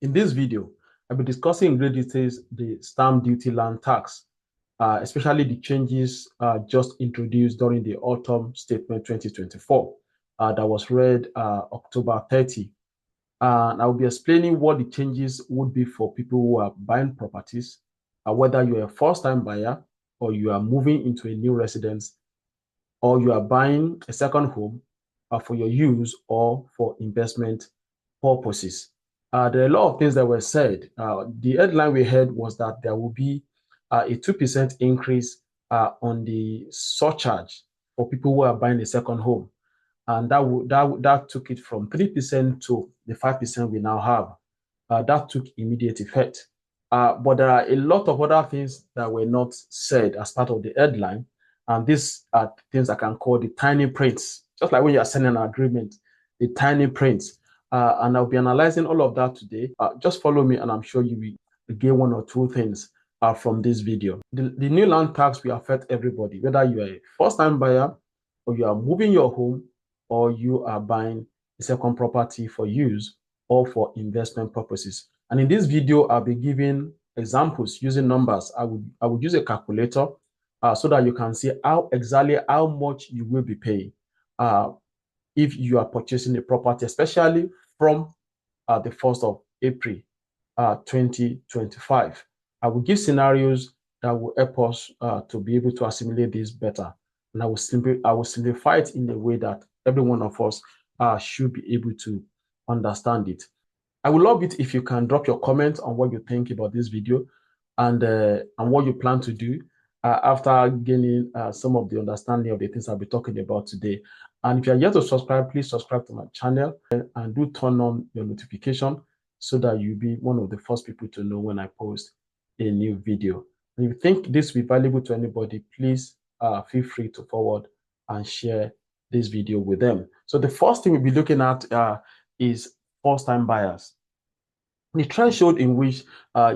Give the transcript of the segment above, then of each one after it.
In this video, I'll be discussing in great details the stamp duty land tax, especially the changes just introduced during the autumn statement 2024 that was read October 30. And I'll be explaining what the changes would be for people who are buying properties, whether you're a first-time buyer or you are moving into a new residence or you are buying a second home for your use or for investment purposes. There are a lot of things that were said. The headline we heard was that there will be a 2% increase on the surcharge for people who are buying a second home. And that took it from 3% to the 5% we now have. That took immediate effect. But there are a lot of other things that were not said as part of the headline. And these are things I can call the tiny prints, just like when you are signing an agreement, the tiny prints. And I'll be analyzing all of that today. Just follow me, and I'm sure you will gain one or two things from this video. The new land tax will affect everybody, whether you are a first-time buyer, or you are moving your home, or you are buying a second property for use or for investment purposes. And in this video, I'll be giving examples using numbers. I would use a calculator so that you can see exactly how much you will be paying if you are purchasing a property, especially from the 1st of April 2025. I will give scenarios that will help us to be able to assimilate this better. And I will simplify it in a way that every one of us should be able to understand it. I would love it if you can drop your comments on what you think about this video and what you plan to do after gaining some of the understanding of the things I'll be talking about today. And if you're yet to subscribe, please subscribe to my channel and do turn on your notification so that you'll be one of the first people to know when I post a new video. And if you think this will be valuable to anybody, please feel free to forward and share this video with them. So the first thing we'll be looking at is first-time buyers. The threshold in which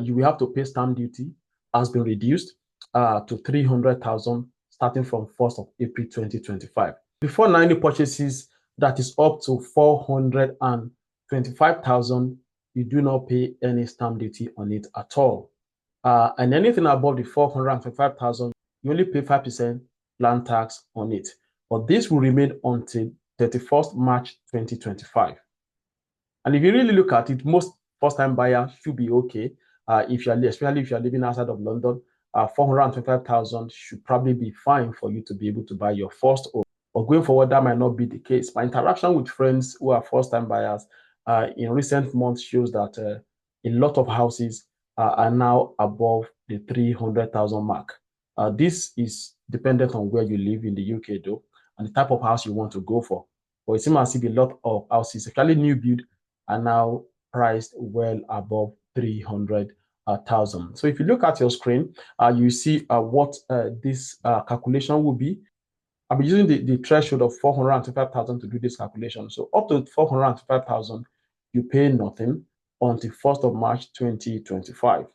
you will have to pay stamp duty has been reduced to 300,000 starting from 1st of April 2025. Before 90 purchases, that is up to 425,000, you do not pay any stamp duty on it at all. And anything above the 425,000, you only pay 5% land tax on it. But this will remain until 31st March 2025. And if you really look at it, most first-time buyers should be okay. Especially if you're living outside of London, 425,000 should probably be fine for you to be able to buy your first home. But going forward, that might not be the case. My interaction with friends who are first-time buyers in recent months shows that a lot of houses are now above the 300,000 mark. This is dependent on where you live in the UK, though, and the type of house you want to go for. But it seems as if a lot of houses, especially new build, are now priced well above 300,000. So if you look at your screen, you see what this calculation will be. I'll be using the threshold of 425,000 to do this calculation. So up to 425,000, you pay nothing until 1st of March 2025.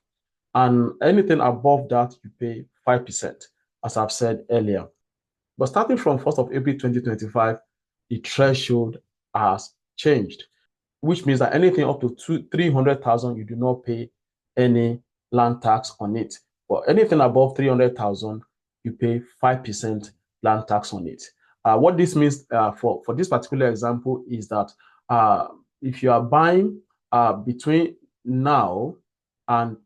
And anything above that, you pay 5%, as I've said earlier. But starting from 1st of April 2025, the threshold has changed, which means that anything up to 300,000, you do not pay any land tax on it. But anything above 300,000, you pay 5% land tax on it. What this means for this particular example is that if you are buying between now and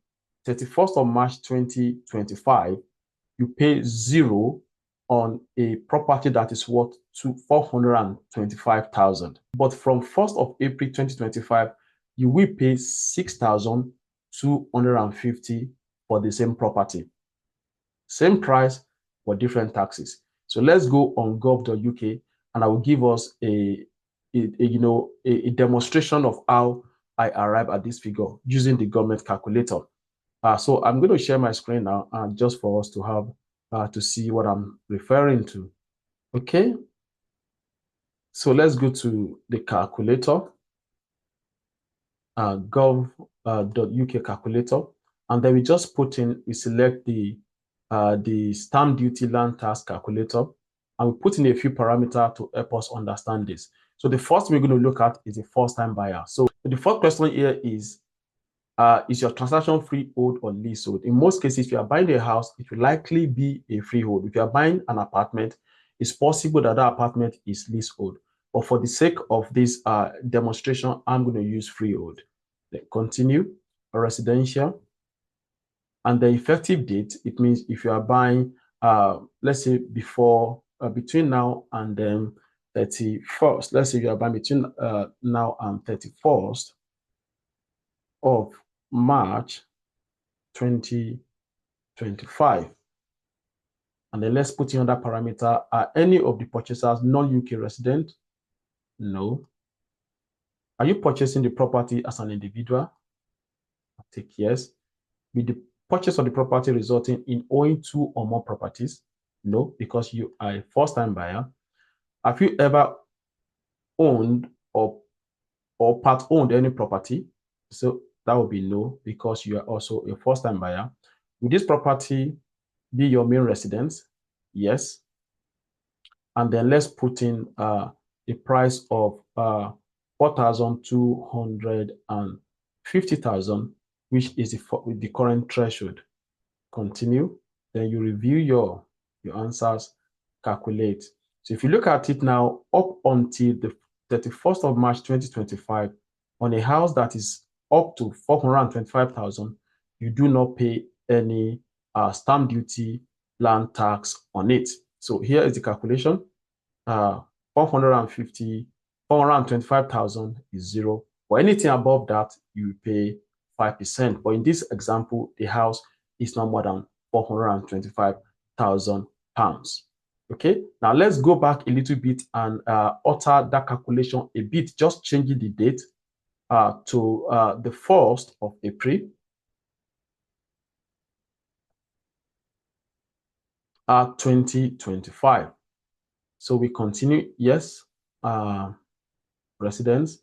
31st of March 2025, you pay 0 on a property that is worth 425,000. But from 1st of April 2025, you will pay 6,250 for the same property. Same price, but different taxes. So let's go on gov.uk and I will give us a demonstration of how I arrive at this figure using the government calculator. So I'm going to share my screen now just for us to have to see what I'm referring to. Okay. So let's go to the calculator, gov.uk calculator, and then we just we select the stamp duty land tax calculator, and we put in a few parameters to help us understand this. So the first thing we're going to look at is the first-time buyer. So the first question here is, is your transaction freehold or leasehold? In most cases, if you are buying a house, it will likely be a freehold. If you are buying an apartment, it's possible that that apartment is leasehold. But for the sake of this demonstration, I'm going to use freehold. Then continue, residential. And the effective date, it means if you are buying, let's say between now and then 31st, let's say you are buying between now and 31st of March 2025. And then let's put in another parameter. Are any of the purchasers non-UK resident? No. Are you purchasing the property as an individual? I'll take yes. Will the purchase of the property resulting in owning 2 or more properties? No, because you are a first-time buyer. Have you ever owned or part-owned any property? So that would be no, because you are also a first-time buyer. Will this property be your main residence? Yes. And then let's put in a price of 4,250,000, which is the current threshold. Continue. Then you review your answers, calculate. So if you look at it now, up until the 31st of March 2025, on a house that is up to 425,000, you do not pay any stamp duty, land tax on it. So here is the calculation. 425,000 is 0. For anything above that, you pay 5%. But in this example, the house is not more than 425,000 pounds. Okay, now let's go back a little bit and alter that calculation a bit, just changing the date to the 1st of April. 2025. So we continue, yes, residence,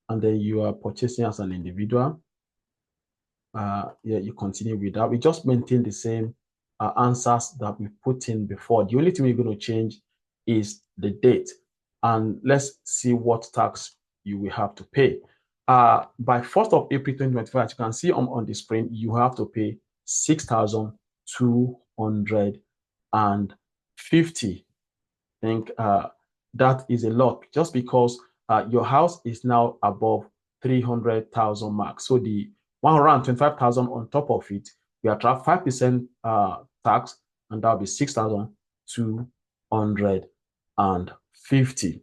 and then you are purchasing as an individual. Yeah, you continue with that. We just maintain the same answers that we put in before. The only thing we're going to change is the date. And let's see what tax you will have to pay. By 1st of April 2025, as you can see on the screen, you have to pay 6,250. I think that is a lot, just because your house is now above 300,000 mark. So the 125,000 on top of it, we attract 5% tax, and that'll be 6,250.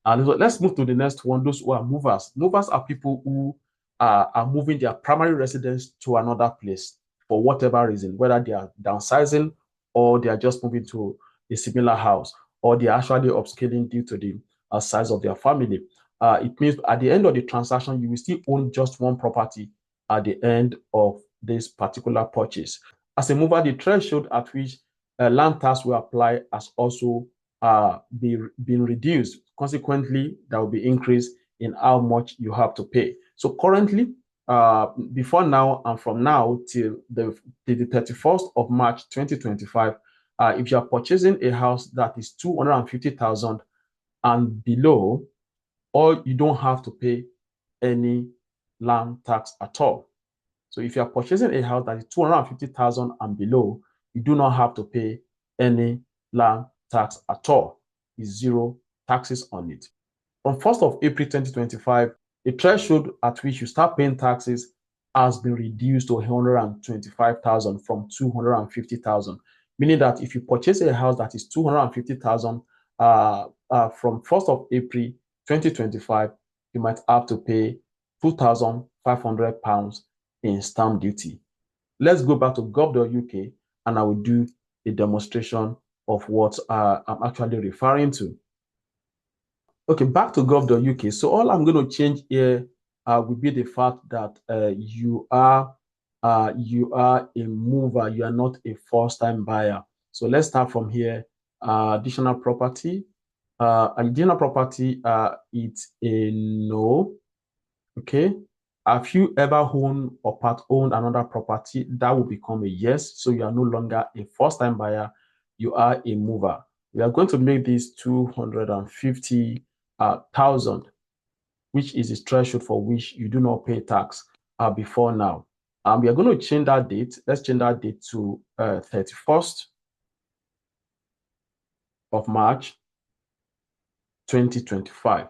And let's move to the next one. Those who are movers. Movers are people who are moving their primary residence to another place for whatever reason, whether they are downsizing or they are just moving to a similar house, or they are actually upscaling due to the size of their family. It means at the end of the transaction, you will still own just one property at the end of this particular purchase. As a mover, the threshold at which land tax will apply has also been reduced. Consequently, there will be increase in how much you have to pay. So currently, before now and from now till the 31st of March 2025, if you are purchasing a house that is 250,000 and below, or you don't have to pay any land tax at all. So if you are purchasing a house that is 250,000 and below, you do not have to pay any land tax at all. It's 0 taxes on it. From 1st of April 2025, the threshold at which you start paying taxes has been reduced to 125,000 from 250,000, meaning that if you purchase a house that is 250,000 from 1st of April 2025, you might have to pay £2,500 in stamp duty. Let's go back to gov.uk and I will do a demonstration of what I'm actually referring to. Okay, back to gov.uk. So all I'm going to change here will be the fact that you are a mover. You are not a first-time buyer. So let's start from here. Additional property. Additional property, it's a no. Okay. Have you ever owned or part-owned another property? That will become a yes. So you are no longer a first-time buyer. You are a mover. We are going to make this 250,000, which is the threshold for which you do not pay tax before now. We are going to change that date. Let's change that date to 31st of March 2025.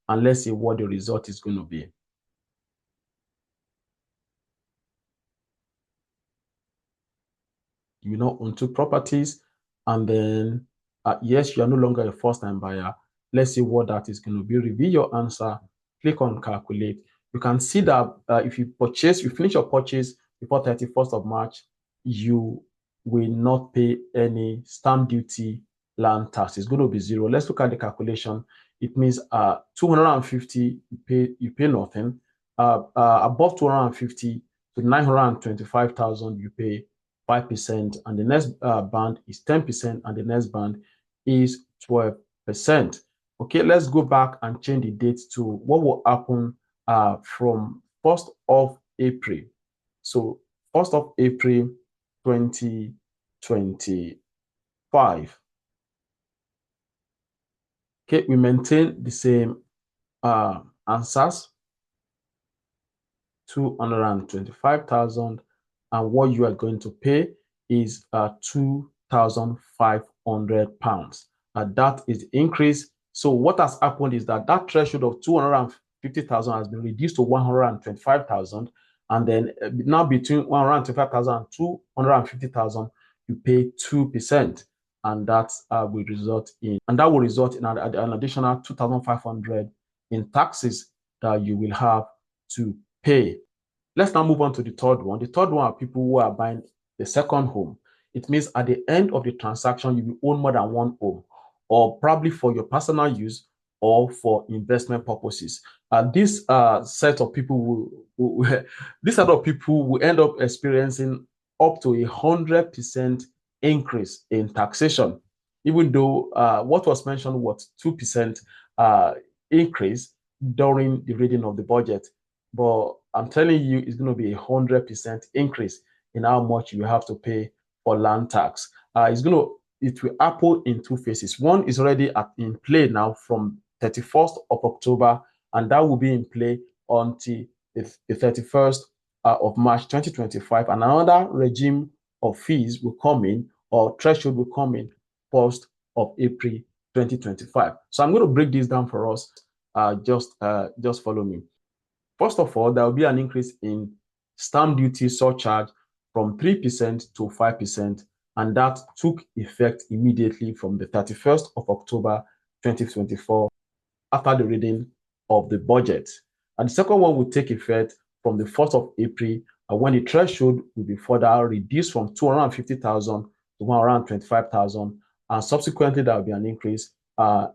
And let's see what the result is going to be. You know, own two properties, and then yes, you are no longer a first-time buyer. Let's see what that is going to be. Reveal your answer. Click on calculate. You can see that if you finish your purchase before 31st of March, you will not pay any stamp duty, land tax. It's going to be zero. Let's look at the calculation. It means 250 you pay nothing. Above 250 to 925,000 you pay 5%, and the next band is 10%, and the next band is 12%. Okay, let's go back and change the date to what will happen from 1st of April. So 1st of April 2025. Okay, we maintain the same answers, 225,000, and what you are going to pay is £2,500. That is the increase. So what has happened is that threshold of 250,000 has been reduced to 125,000, and then now between 125,000 and 250,000, you pay 2%, and that will result in an additional 2,500 in taxes that you will have to pay. Let's now move on to the third one. The third one are people who are buying the second home. It means at the end of the transaction, you will own more than one home, or probably for your personal use or for investment purposes. This set of people will end up experiencing up to 100% increase in taxation, even though what was mentioned was 2% increase during the reading of the budget. But I'm telling you, it's going to be 100% increase in how much you have to pay for land tax. It will happen in two phases. One is already in play now from 31st of October, and that will be in play until the 31st of March 2025. And another regime of fees will come in, or threshold will come in 1st of April 2025. So I'm going to break this down for us. Just follow me. First of all, there will be an increase in stamp duty surcharge from 3% to 5%, and that took effect immediately from the 31st of October 2024 after the reading of the budget. And the second one will take effect from the 1st of April, when the threshold will be further reduced from 250,000 to 125,000, and subsequently there will be an increase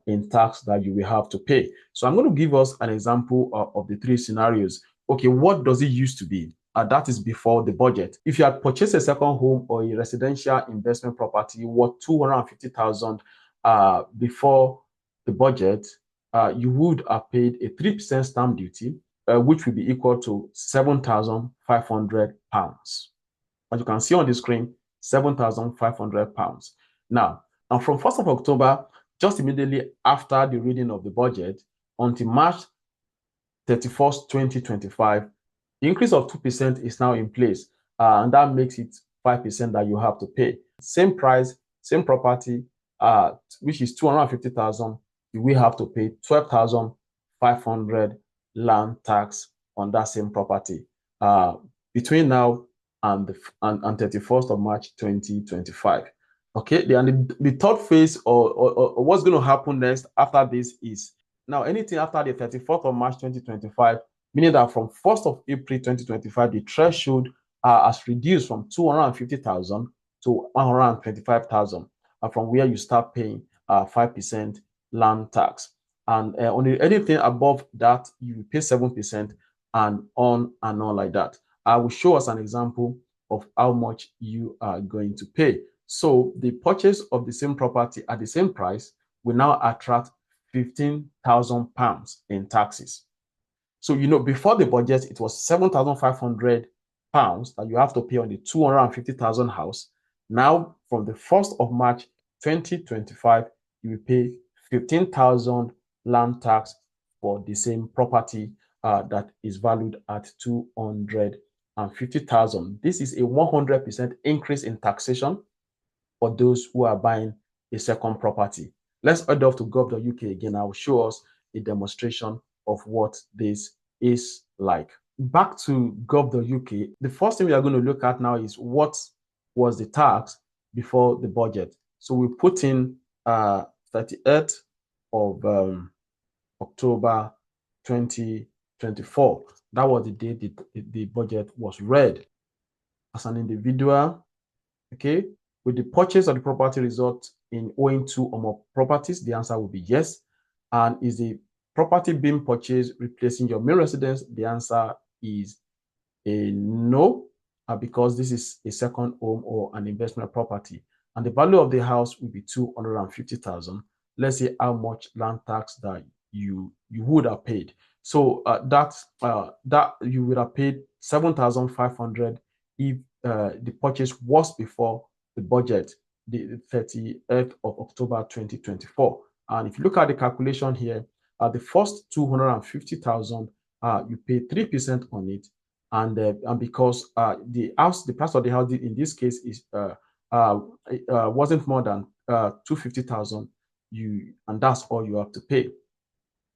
in tax that you will have to pay. So I'm going to give us an example of the three scenarios. Okay, what does it used to be? That is before the budget. If you had purchased a second home or a residential investment property worth 250,000 before the budget, you would have paid a 3% stamp duty, which will be equal to £7,500. As you can see on the screen, £7,500. Now, and from 1st of October, just immediately after the reading of the budget, until March 31st, 2025, the increase of 2% is now in place, and that makes it 5% that you have to pay. Same price, same property, which is 250,000, you will have to pay 12,500 land tax on that same property between now and 31st of March 2025. Okay, the third phase, or what's going to happen next after this is, now anything after the 31st of March 2025, meaning that from 1st of April 2025, the threshold has reduced from 250,000 to 125,000, from where you start paying 5% land tax. And on anything above that, you pay 7%, and on like that. I will show us an example of how much you are going to pay. So the purchase of the same property at the same price will now attract £15,000 in taxes. So, before the budget, it was £7,500 that you have to pay on the 250,000 house. Now, from the 1st of March 2025, you will pay 15,000 land tax for the same property that is valued at 200,000. 250,000. This is a 100% increase in taxation for those who are buying a second property. Let's head off to gov.uk again. I will show us a demonstration of what this is like. Back to gov.uk, the first thing we are going to look at now is what was the tax before the budget. So we put in 30th of October 2024. That was the day the budget was read. As an individual, okay, will the purchase of the property result in owing two or more properties? The answer will be yes. And is the property being purchased replacing your main residence? The answer is a no, because this is a second home or an investment property. And the value of the house will be 250,000. Let's say how much land tax that you would have paid. So that you would have paid 7,500 if the purchase was before the budget, the 30th of October 2024. And if you look at the calculation here, the first 250,000, you pay 3% on it, and because the price of the house in this case is wasn't more than 250,000, and that's all you have to pay.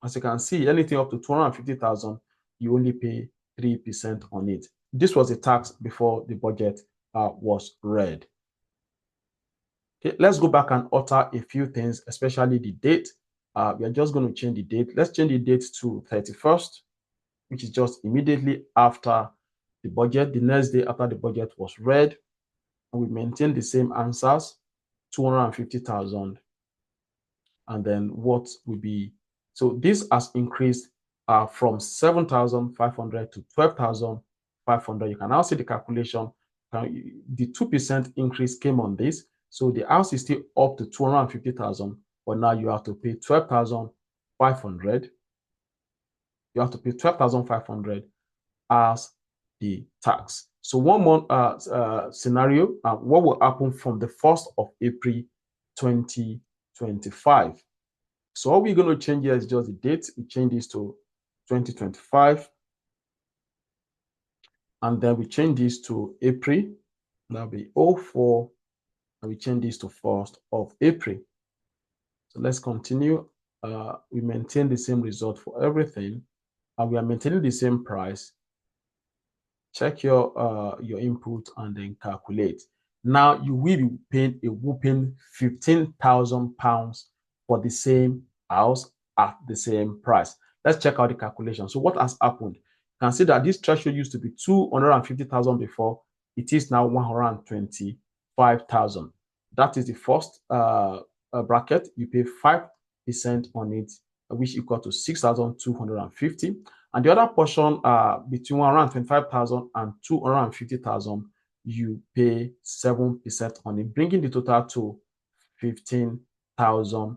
As you can see, anything up to 250,000, you only pay 3% on it. This was a tax before the budget was read. Okay, let's go back and alter a few things, especially the date. We are just going to change the date. Let's change the date to 31st, which is just immediately after the budget, the next day after the budget was read. And we maintain the same answers, 250,000. And then what will be, so this has increased from 7,500 to 12,500. You can now see the calculation. The 2% increase came on this. So the house is still up to 250,000, but now you have to pay 12,500. You have to pay 12,500 as the tax. So one more scenario, what will happen from the 1st of April 2025? So all we're going to change here is just the date. We change this to 2025. And then we change this to April. That'll be 04. And we change this to 1st of April. So let's continue. We maintain the same result for everything. And we are maintaining the same price. Check your input and then calculate. Now you will be paying a whopping £15,000 for the same house at the same price. Let's check out the calculation. So what has happened? You can see that this threshold used to be 250,000 before. It is now 125,000. That is the first bracket. You pay 5% on it, which equal to 6,250. And the other portion, between 125,000 and 250,000, you pay 7% on it, bringing the total to £15,000.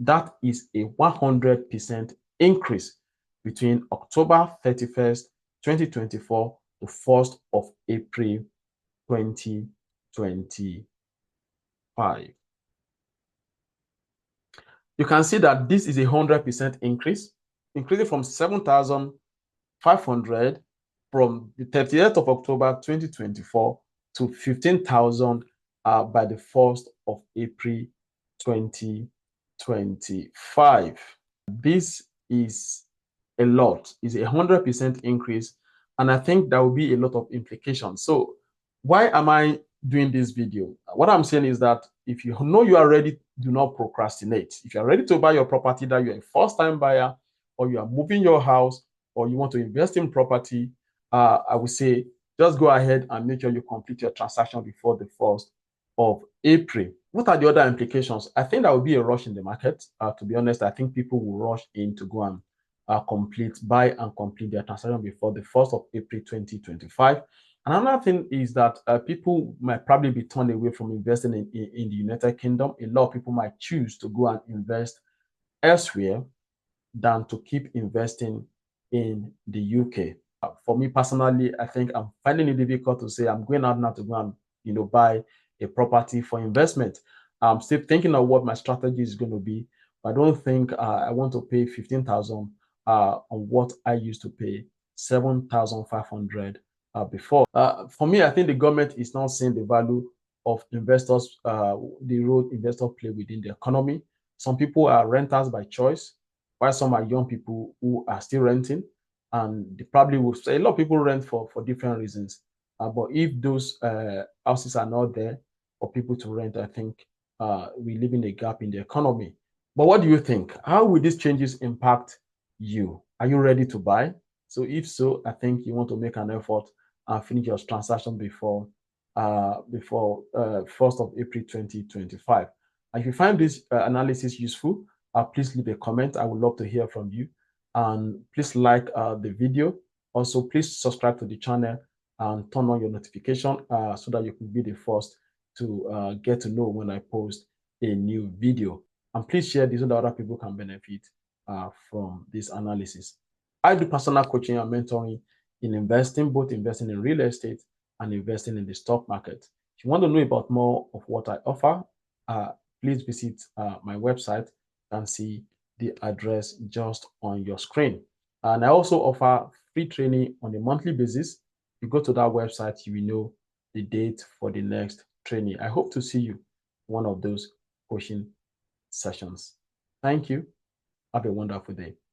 That is a 100% increase between October 31st, 2024 to 1st of April 2025. You can see that this is a 100% increase, increasing from 7,500 from the 30th of October 2024 to 15,000 by the 1st of April 2025. This is a lot. It's a 100% increase, and I think there will be a lot of implications. So why am I doing this video? What I'm saying is that if you know you are ready, do not procrastinate. If you are ready to buy your property, that you're a first-time buyer, or you are moving your house, or you want to invest in property, I would say just go ahead and make sure you complete your transaction before the 1st of April. What are the other implications? I think there will be a rush in the market. To be honest, I think people will rush in to go and buy and complete their transaction before the 1st of April 2025. Another thing is that people might probably be turned away from investing in the United Kingdom. A lot of people might choose to go and invest elsewhere than to keep investing in the UK. For me personally, I think I'm finding it difficult to say I'm going out now to go and buy a property for investment. I'm still thinking of what my strategy is going to be. But I don't think I want to pay 15,000 on what I used to pay 7,500 before. For me, I think the government is not seeing the value of investors, the role investors play within the economy. Some people are renters by choice, while some are young people who are still renting. And they probably will say a lot of people rent for different reasons. But if those houses are not there for people to rent, I think we live in a gap in the economy. But what do you think? How will these changes impact you? Are you ready to buy? So if so, I think you want to make an effort and finish your transaction before 1st of April 2025. And if you find this analysis useful, please leave a comment. I would love to hear from you. And please like the video. Also, please subscribe to the channel and turn on your notification so that you can be the first to get to know when I post a new video. And please share this so that other people can benefit from this analysis. I do personal coaching and mentoring in investing, both investing in real estate and investing in the stock market. If you want to know about more of what I offer, please visit my website and see the address just on your screen. And I also offer free training on a monthly basis. If you go to that website, you will know the date for the next training. I hope to see you one of those coaching sessions. Thank you. Have a wonderful day.